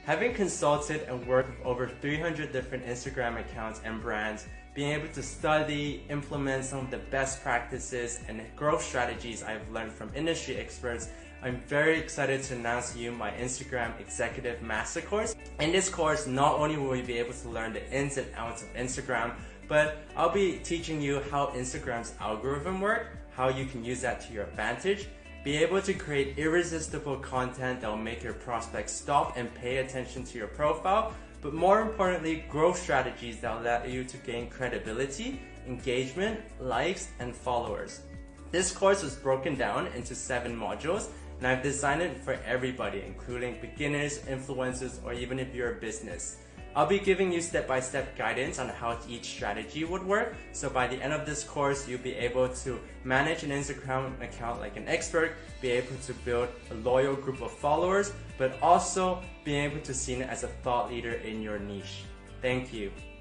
Having consulted and worked with over 300 different Instagram accounts and brands, being able to study, implement some of the best practices and growth strategies I've learned from industry experts, I'm very excited to announce to you my Instagram Executive Master Course. In this course, not only will you be able to learn the ins and outs of Instagram, but I'll be teaching you how Instagram's algorithm works, how you can use that to your advantage, be able to create irresistible content that will make your prospects stop and pay attention to your profile, but more importantly, growth strategies that will allow you to gain credibility, engagement, likes, and followers. This course was broken down into 7 modules, and I've designed it for everybody, including beginners, influencers, or even if you're a business. I'll be giving you step-by-step guidance on how each strategy would work, so by the end of this course, you'll be able to manage an Instagram account like an expert, be able to build a loyal group of followers, but also being able to be seen as a thought leader in your niche. Thank you.